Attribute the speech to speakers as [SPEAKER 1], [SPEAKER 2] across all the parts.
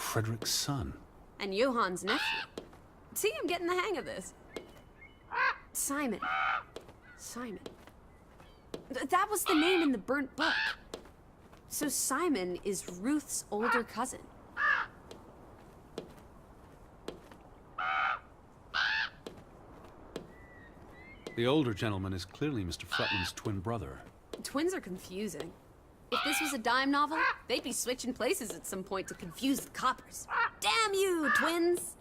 [SPEAKER 1] Frederick's son.
[SPEAKER 2] And Johann's nephew. See, I'm getting the hang of this. Simon. Simon. That was the name in the burnt book. So Simon is Ruth's older cousin.
[SPEAKER 1] The older gentleman is clearly Mr. Fretman's twin brother.
[SPEAKER 2] Twins are confusing. If this was a dime novel, they'd be switching places at some point to confuse the coppers. Damn you, twins!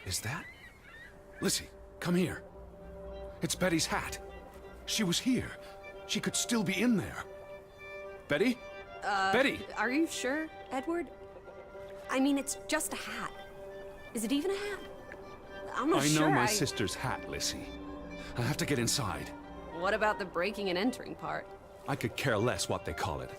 [SPEAKER 1] Is that? Lizzie, come here. It's Betty's hat. She was here. She could still be in there. Betty? Betty!
[SPEAKER 2] Are you sure, Edward? I mean, it's just a hat. Is it even a hat? I'm not sure.
[SPEAKER 1] I know my sister's hat, Lizzie. I have to get inside.
[SPEAKER 2] What about the breaking and entering part?
[SPEAKER 1] I could care less what they call it.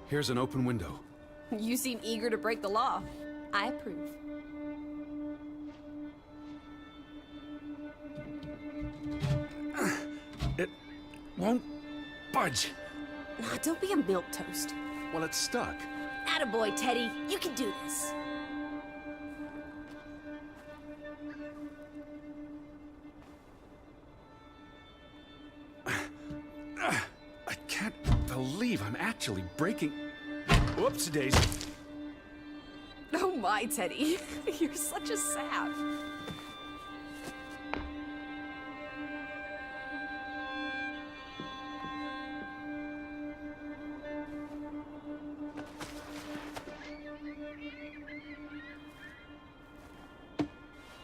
[SPEAKER 1] Here's an open window.
[SPEAKER 2] You seem eager to break the law. I approve.
[SPEAKER 1] It won't budge.
[SPEAKER 2] Nah, don't be a milquetoast.
[SPEAKER 1] Well, it's stuck.
[SPEAKER 2] Attaboy, Teddy. You can do this.
[SPEAKER 1] I can't believe I'm actually breaking... Whoops-a-daisy.
[SPEAKER 2] Oh my, Teddy. You're such a sap.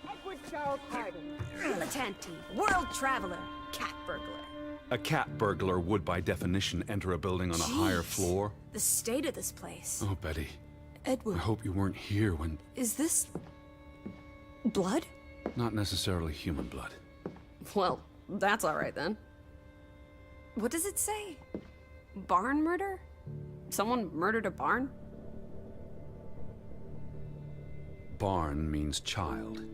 [SPEAKER 3] Edward Charles Harding.
[SPEAKER 2] Dilettante, world traveler, cat burglar.
[SPEAKER 1] A cat burglar would, by definition, enter a building on a higher floor.
[SPEAKER 2] The state of this place.
[SPEAKER 1] Oh, Betty.
[SPEAKER 2] Edward.
[SPEAKER 1] I hope you weren't here when...
[SPEAKER 2] Is this... blood?
[SPEAKER 1] Not necessarily human blood.
[SPEAKER 2] Well, that's all right then. What does it say? Barn murder? Someone murdered a barn?
[SPEAKER 1] Barn means child.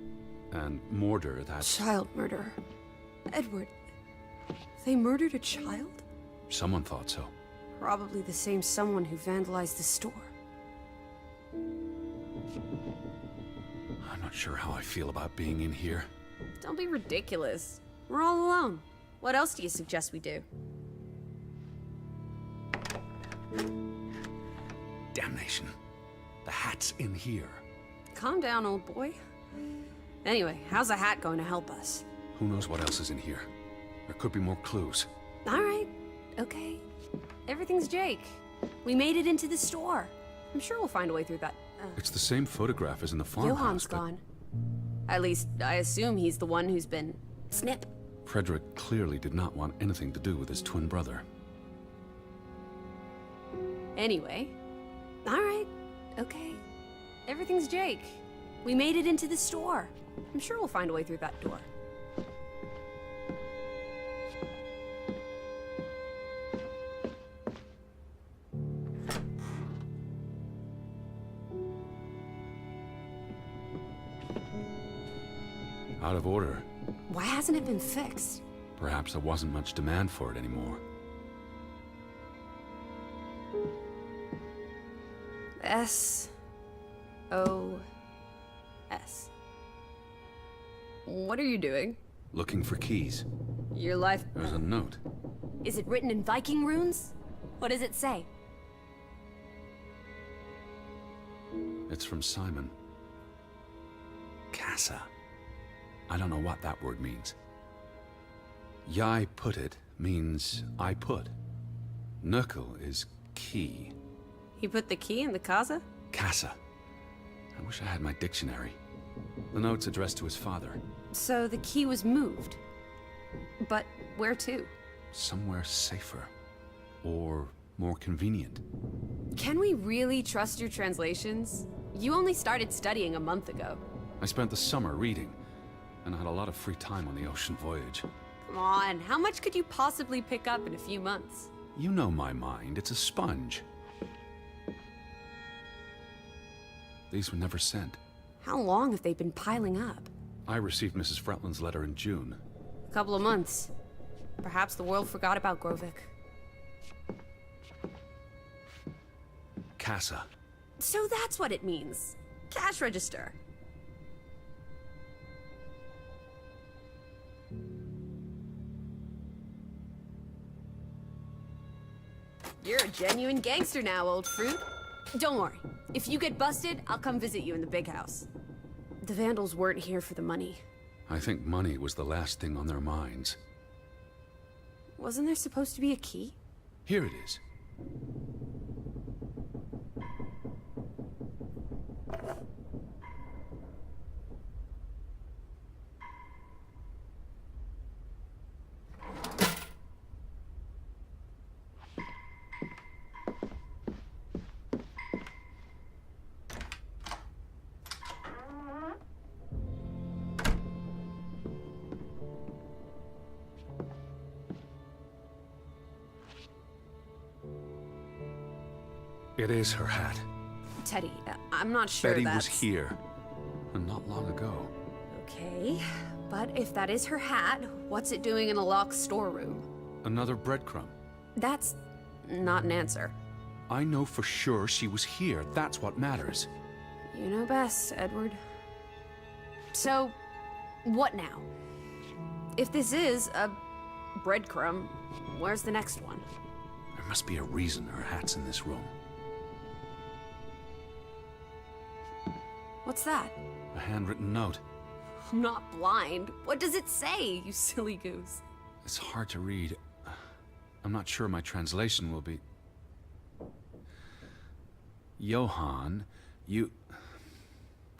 [SPEAKER 1] And mortar, that's...
[SPEAKER 2] Child murder. Edward, they murdered a child?
[SPEAKER 1] Someone thought so.
[SPEAKER 2] Probably the same someone who vandalized the store.
[SPEAKER 1] I'm not sure how I feel about being in here.
[SPEAKER 2] Don't be ridiculous. We're all alone. What else do you suggest we do?
[SPEAKER 1] Damnation. The hat's in here.
[SPEAKER 2] Calm down, old boy. Anyway, how's the hat going to help us?
[SPEAKER 1] Who knows what else is in here? There could be more clues.
[SPEAKER 2] All right. Okay. Everything's Jake. We made it into the store. I'm sure we'll find a way through that.
[SPEAKER 1] It's the same photograph as in the farmhouse.
[SPEAKER 2] Johann's
[SPEAKER 1] but
[SPEAKER 2] gone. At least, I assume he's the one who's been... snip.
[SPEAKER 1] Frederick clearly did not want anything to do with his twin brother.
[SPEAKER 2] Anyway. All right. Okay. Everything's Jake. We made it into the store. I'm sure we'll find a way through that door.
[SPEAKER 1] Out of order.
[SPEAKER 2] Why hasn't it been fixed?
[SPEAKER 1] Perhaps there wasn't much demand for it anymore.
[SPEAKER 2] S-O-S. What are you doing?
[SPEAKER 1] Looking for keys.
[SPEAKER 2] Your life...
[SPEAKER 1] There's a note.
[SPEAKER 2] Is it written in Viking runes? What does it say?
[SPEAKER 1] It's from Simon. Casa. I don't know what that word means. Yai put it means I put. Knuckle is key.
[SPEAKER 2] He put the key in the casa?
[SPEAKER 1] Casa. I wish I had my dictionary. The note's addressed to his father.
[SPEAKER 2] So the key was moved. But where to?
[SPEAKER 1] Somewhere safer. Or more convenient.
[SPEAKER 2] Can we really trust your translations? You only started studying a month ago.
[SPEAKER 1] I spent the summer reading, and I had a lot of free time on the ocean voyage.
[SPEAKER 2] Come on, how much could you possibly pick up in a few months?
[SPEAKER 1] You know my mind, it's a sponge. These were never sent.
[SPEAKER 2] How long have they been piling up?
[SPEAKER 1] I received Mrs. Fretland's letter in June.
[SPEAKER 2] A couple of months. Perhaps the world forgot about Grovik.
[SPEAKER 1] Casa.
[SPEAKER 2] So that's what it means. Cash register. You're a genuine gangster now, old fruit. Don't worry. If you get busted, I'll come visit you in the big house. The Vandals weren't here for the money.
[SPEAKER 1] I think money was the last thing on their minds.
[SPEAKER 2] Wasn't there supposed to be a key?
[SPEAKER 1] Here it is. It is her hat.
[SPEAKER 2] Teddy, I'm not sure
[SPEAKER 1] Betty
[SPEAKER 2] that's...
[SPEAKER 1] was here, and not long ago.
[SPEAKER 2] Okay, but if that is her hat, what's it doing in a locked storeroom?
[SPEAKER 1] Another breadcrumb.
[SPEAKER 2] That's not an answer.
[SPEAKER 1] I know for sure she was here. That's what matters.
[SPEAKER 2] You know best, Edward. So, what now? If this is a breadcrumb, where's the next one?
[SPEAKER 1] There must be a reason her hat's in this room.
[SPEAKER 2] What's that?
[SPEAKER 1] A handwritten note.
[SPEAKER 2] I'm not blind. What does it say, you silly goose?
[SPEAKER 1] It's hard to read. I'm not sure my translation will be... Johann, you...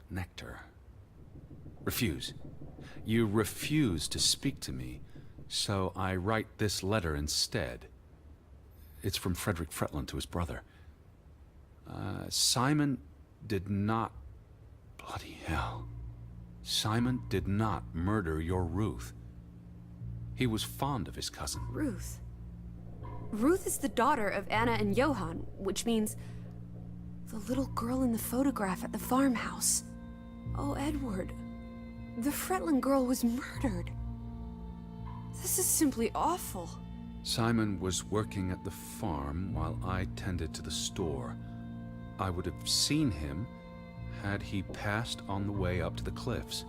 [SPEAKER 1] Nectar. Refuse. You refuse to speak to me, so I write this letter instead. It's from Frederick Fretland to his brother. Simon did not... Bloody hell. Simon did not murder your Ruth. He was fond of his cousin.
[SPEAKER 2] Ruth. Ruth is the daughter of Anna and Johann, which means the little girl in the photograph at the farmhouse. Oh, Edward. The Fretland girl was murdered. This is simply awful.
[SPEAKER 1] Simon was working at the farm while I tended to the store. I would have seen him had he passed on the way up to the cliffs.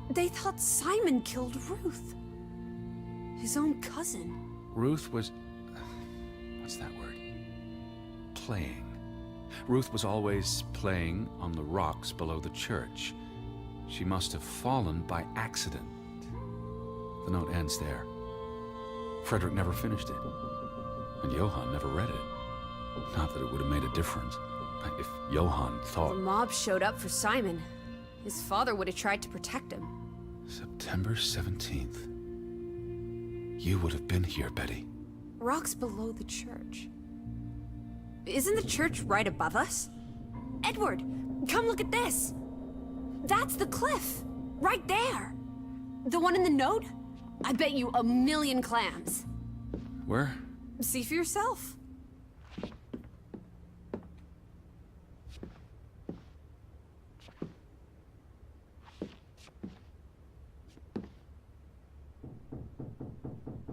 [SPEAKER 2] They thought Simon killed Ruth. His own cousin.
[SPEAKER 1] Ruth was... what's that word? Playing. Ruth was always playing on the rocks below the church. She must have fallen by accident. The note ends there. Frederick never finished it. And Johann never read it. Not that it would have made a difference. If Johann thought...
[SPEAKER 2] The mob showed up for Simon. His father would have tried to protect him.
[SPEAKER 1] September 17th. You would have been here, Betty.
[SPEAKER 2] Rocks below the church. Isn't the church right above us? Edward, come look at this. That's the cliff. Right there. The one in the note? I bet you 1,000,000 clams.
[SPEAKER 1] Where?
[SPEAKER 2] See for yourself.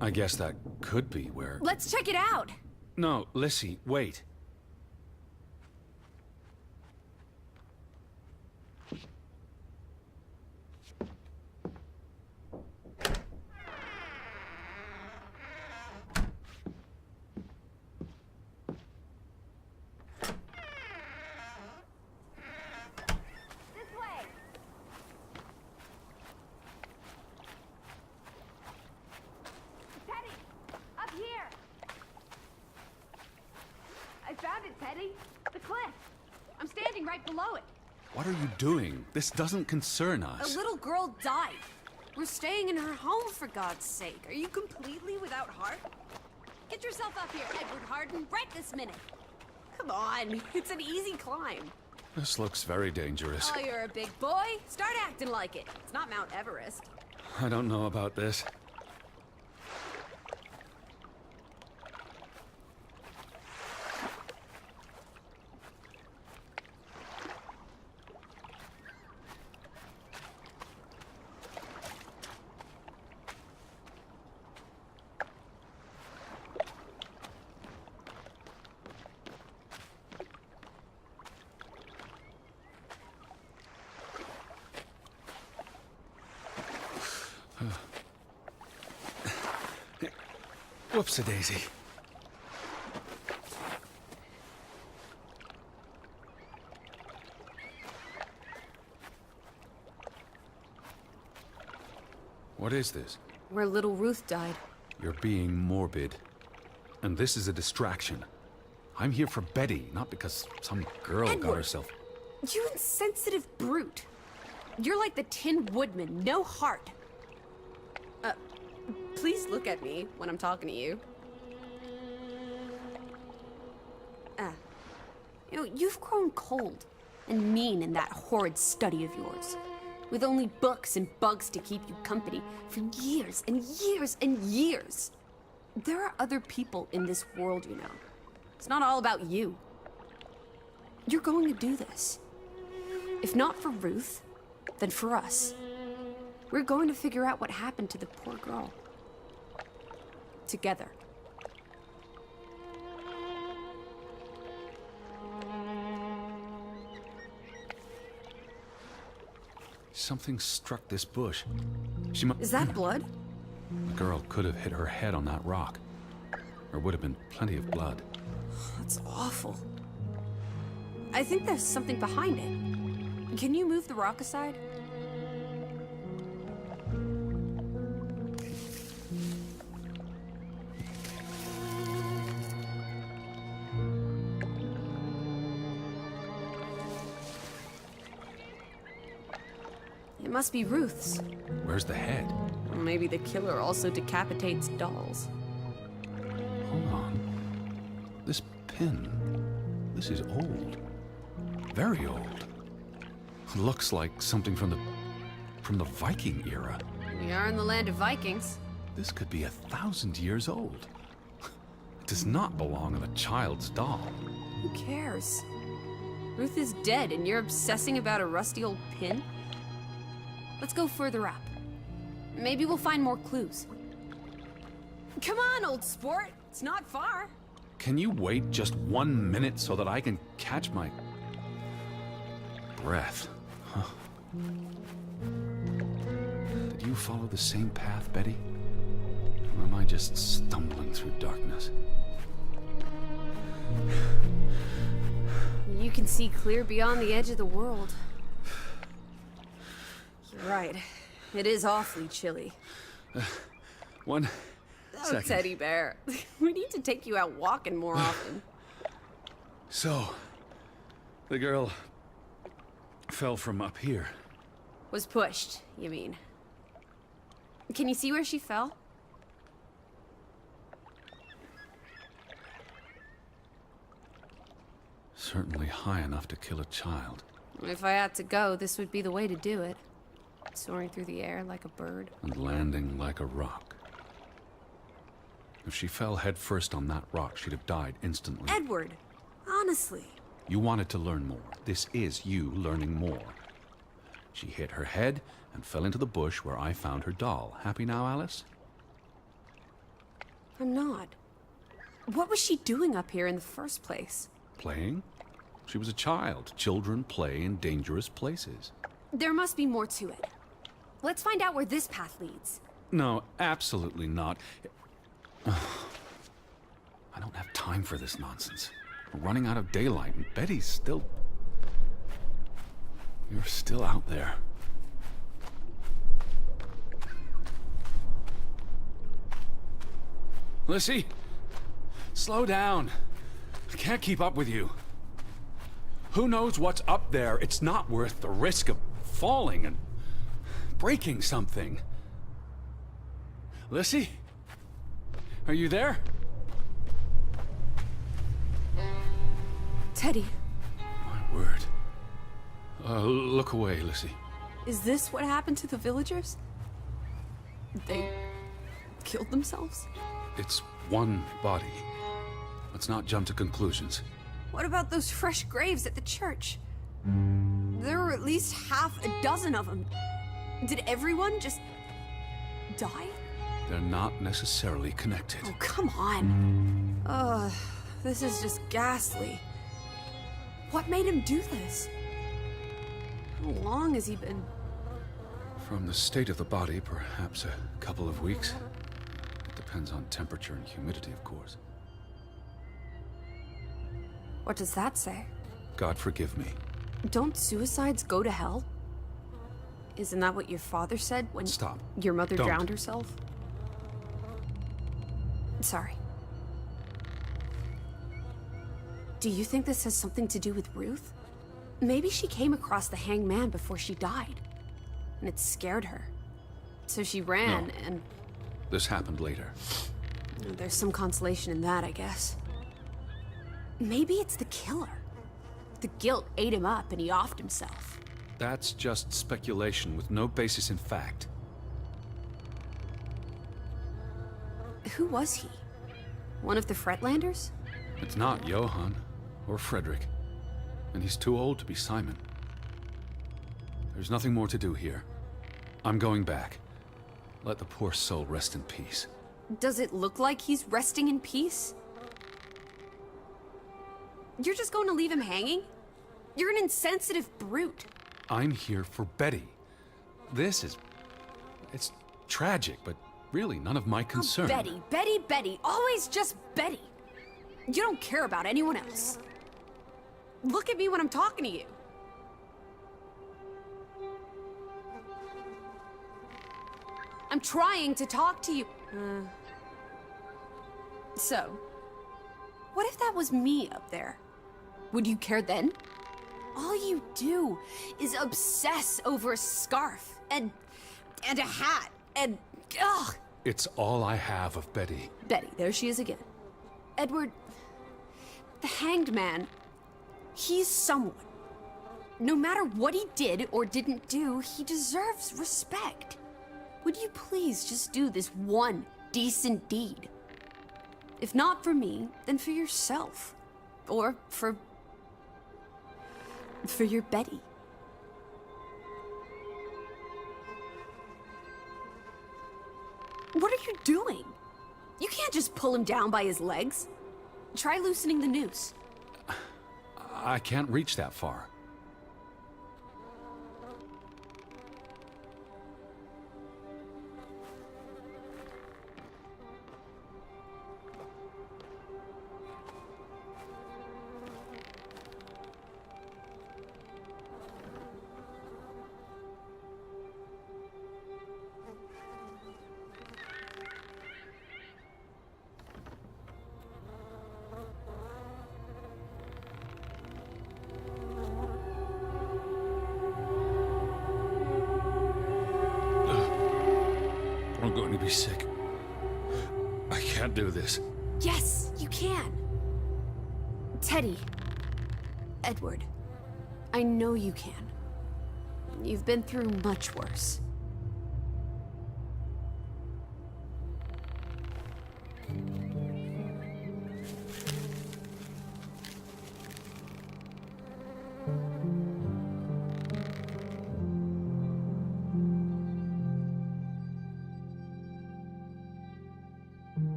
[SPEAKER 1] I guess that could be where...
[SPEAKER 2] Let's check it out.
[SPEAKER 1] No, Lissy, wait.
[SPEAKER 2] The cliff. I'm standing right below it.
[SPEAKER 1] What are you doing? This doesn't concern
[SPEAKER 2] A
[SPEAKER 1] us.
[SPEAKER 2] little girl died. We're staying in her home, for God's sake. Are you completely without heart? Get yourself up here, Edward Harden, right this minute. Come on, it's an easy climb.
[SPEAKER 1] This looks very dangerous.
[SPEAKER 2] Oh, you're a big boy? Start acting like it. It's not Mount Everest.
[SPEAKER 1] I don't know about this. Whoops-a-daisy. What is this?
[SPEAKER 2] Where little Ruth died.
[SPEAKER 1] You're being morbid. And this is a distraction. I'm here for Betty, not because some girl got
[SPEAKER 2] Edward!
[SPEAKER 1] herself...
[SPEAKER 2] You insensitive brute. You're like the Tin Woodman, no heart. Please look at me when I'm talking to you. You know, you've grown cold and mean in that horrid study of yours, with only books and bugs to keep you company for years and years and years. There are other people in this world, you know. It's not all about you. You're going to do this. If not for Ruth, then for us. We're going to figure out what happened to the poor girl. Together.
[SPEAKER 1] Something struck this bush.
[SPEAKER 2] Is that blood?
[SPEAKER 1] The girl could have hit her head on that rock. There would have been plenty of blood.
[SPEAKER 2] That's awful. I think there's something behind it. Can you move the rock aside? It must be Ruth's.
[SPEAKER 1] Where's the head?
[SPEAKER 2] Or maybe the killer also decapitates dolls.
[SPEAKER 1] Hold on. This pin. This is old. Very old. Looks like something from the Viking era.
[SPEAKER 2] We are in the land of Vikings.
[SPEAKER 1] This could be 1,000 years old. It does not belong in a child's doll.
[SPEAKER 2] Who cares? Ruth is dead and you're obsessing about a rusty old pin? Let's go further up. Maybe we'll find more clues. Come on, old sport. It's not far.
[SPEAKER 1] Can you wait just 1 minute so that I can catch my breath? Huh. Did you follow the same path, Betty? Or am I just stumbling through darkness?
[SPEAKER 2] You can see clear beyond the edge of the world. You're right. It is awfully chilly.
[SPEAKER 1] One
[SPEAKER 2] Oh,
[SPEAKER 1] second.
[SPEAKER 2] teddy bear. We need to take you out walking more often.
[SPEAKER 1] So, the girl fell from up here.
[SPEAKER 2] Was pushed, you mean? Can you see where she fell?
[SPEAKER 1] Certainly high enough to kill a child.
[SPEAKER 2] If I had to go, this would be the way to do it. Soaring through the air like a bird.
[SPEAKER 1] And landing like a rock. If she fell headfirst on that rock, she'd have died instantly.
[SPEAKER 2] Edward, honestly.
[SPEAKER 1] You wanted to learn more. This is you learning more. She hit her head and fell into the bush where I found her doll. Happy now, Alice?
[SPEAKER 2] I'm not. What was she doing up here in the first place?
[SPEAKER 1] Playing? She was a child. Children play in dangerous places.
[SPEAKER 2] There must be more to it. Let's find out where this path leads.
[SPEAKER 1] No, absolutely not. I don't have time for this nonsense. We're running out of daylight, and Betty's still... You're still out there. Lissy, slow down. I can't keep up with you. Who knows what's up there? It's not worth the risk of falling and breaking something. Lissy? Are you there?
[SPEAKER 2] Teddy,
[SPEAKER 1] My word. Look away, Lissy.
[SPEAKER 2] is this what happened to the villagers? They killed themselves?
[SPEAKER 1] It's one body. Let's not jump to conclusions.
[SPEAKER 2] What about those fresh graves at the church? There were at least half a dozen of them. Did everyone just die?
[SPEAKER 1] They're not necessarily connected.
[SPEAKER 2] Oh, come on. Ugh, this is just ghastly. What made him do this? How long has he been?
[SPEAKER 1] From the state of the body, perhaps a couple of weeks. It depends on temperature and humidity, of course.
[SPEAKER 2] What does that say?
[SPEAKER 1] God forgive me.
[SPEAKER 2] Don't suicides go to hell? Isn't that what your father said when
[SPEAKER 1] Stop.
[SPEAKER 2] your mother
[SPEAKER 1] Don't.
[SPEAKER 2] drowned herself? Sorry. Do you think this has something to do with Ruth? Maybe she came across the hanged man before she died, and it scared her. So she ran,
[SPEAKER 1] No.
[SPEAKER 2] and
[SPEAKER 1] This happened later.
[SPEAKER 2] there's some consolation in that, I guess. Maybe it's the killer. The guilt ate him up, and he offed himself.
[SPEAKER 1] That's just speculation with no basis in fact.
[SPEAKER 2] Who was he? One of the Fretlanders?
[SPEAKER 1] It's not Johann or Frederick. And he's too old to be Simon. There's nothing more to do here. I'm going back. Let the poor soul rest in peace.
[SPEAKER 2] Does it look like he's resting in peace? You're just going to leave him hanging? You're an insensitive brute.
[SPEAKER 1] I'm here for Betty. It's tragic, but really none of my concern.
[SPEAKER 2] Oh, Betty, always just Betty. You don't care about anyone else. Look at me when I'm talking to you. I'm trying to talk to you. So, what if that was me up there? Would you care then? All you do is obsess over a scarf and a hat and ugh.
[SPEAKER 1] It's all I have of Betty.
[SPEAKER 2] Betty, there she is again. Edward, the hanged man, he's someone. No matter what he did or didn't do, he deserves respect. Would you please just do this one decent deed? If not for me, then for yourself. Or for your Betty. What are you doing? You can't just pull him down by his legs. Try loosening the noose.
[SPEAKER 1] I can't reach that far. I'm going to be sick. I can't do this.
[SPEAKER 2] Yes, you can. Teddy. Edward. I know you can. You've been through much worse.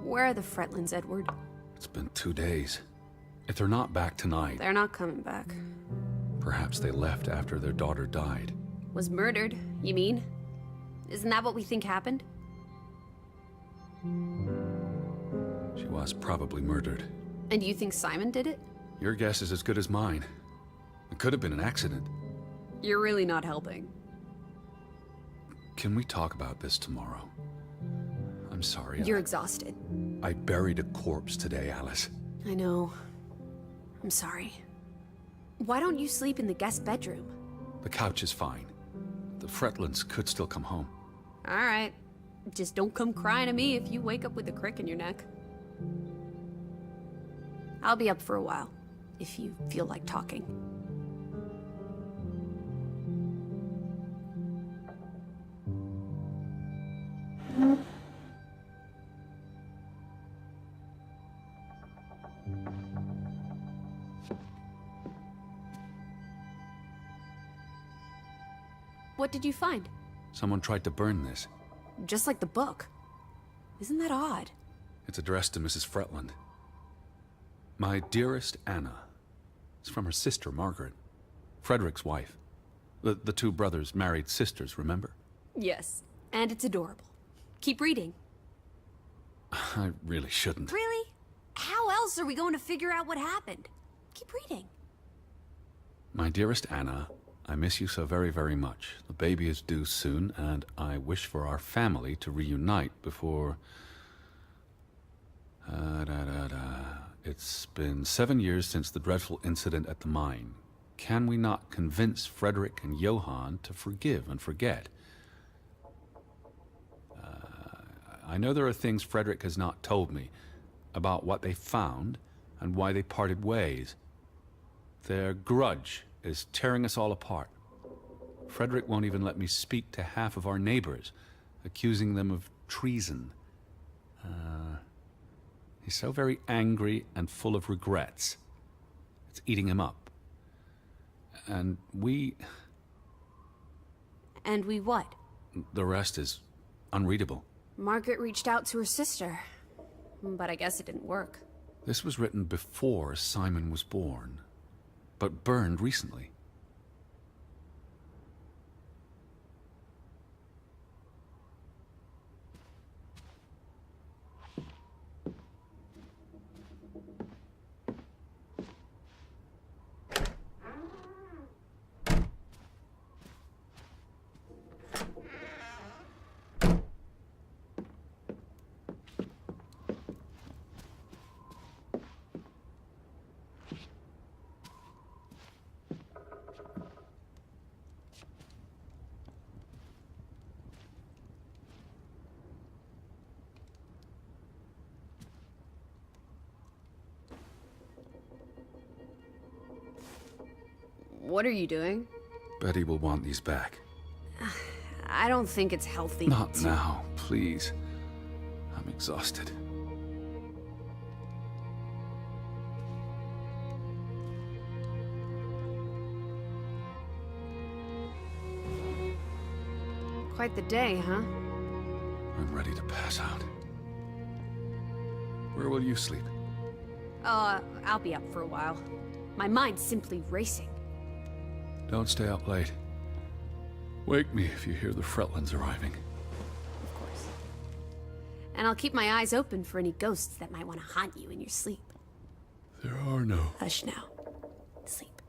[SPEAKER 2] Where are the Fretlands, Edward?
[SPEAKER 1] It's been 2 days. If they're not back tonight,
[SPEAKER 2] They're not coming back.
[SPEAKER 1] perhaps they left after their daughter died.
[SPEAKER 2] Was murdered, you mean? Isn't that what we think happened?
[SPEAKER 1] She was probably murdered.
[SPEAKER 2] And you think Simon did it?
[SPEAKER 1] Your guess is as good as mine. It could have been an accident.
[SPEAKER 2] You're really not helping.
[SPEAKER 1] Can we talk about this tomorrow? I'm sorry.
[SPEAKER 2] You're exhausted.
[SPEAKER 1] I buried a corpse today, Alice.
[SPEAKER 2] I know. I'm sorry. Why don't you sleep in the guest bedroom?
[SPEAKER 1] The couch is fine. The Fretlands could still come home.
[SPEAKER 2] All right. Just don't come crying to me if you wake up with a crick in your neck. I'll be up for a while, if you feel like talking. What did you find?
[SPEAKER 1] Someone tried to burn this.
[SPEAKER 2] Just like the book. Isn't that odd?
[SPEAKER 1] It's addressed to Mrs. Fretland. My dearest Anna. It's from her sister, Margaret. Frederick's wife. The two brothers married sisters, remember?
[SPEAKER 2] Yes, and it's adorable. Keep reading.
[SPEAKER 1] I really shouldn't.
[SPEAKER 2] Really? How else are we going to figure out what happened? Keep reading.
[SPEAKER 1] My dearest Anna, I miss you so very, very much. The baby is due soon, and I wish for our family to reunite before... It's been 7 years since the dreadful incident at the mine. Can we not convince Frederick and Johann to forgive and forget? I know there are things Frederick has not told me about what they found and why they parted ways. Their grudge is tearing us all apart. Frederick won't even let me speak to half of our neighbors, accusing them of treason. He's so very angry and full of regrets. It's eating him up. And we...
[SPEAKER 2] And we what?
[SPEAKER 1] The rest is unreadable.
[SPEAKER 2] Margaret reached out to her sister, but I guess it didn't work.
[SPEAKER 1] This was written before Simon was born, but burned recently.
[SPEAKER 2] What are you doing?
[SPEAKER 1] Betty will want these back.
[SPEAKER 2] I don't think it's healthy.
[SPEAKER 1] Not now, please. I'm exhausted.
[SPEAKER 2] Quite the day, huh?
[SPEAKER 1] I'm ready to pass out. Where will you sleep?
[SPEAKER 2] I'll be up for a while. My mind's simply racing.
[SPEAKER 1] Don't stay up late. Wake me if you hear the Fretlands arriving.
[SPEAKER 2] Of course. And I'll keep my eyes open for any ghosts that might want to haunt you in your sleep.
[SPEAKER 1] There are no...
[SPEAKER 2] Hush now. Sleep.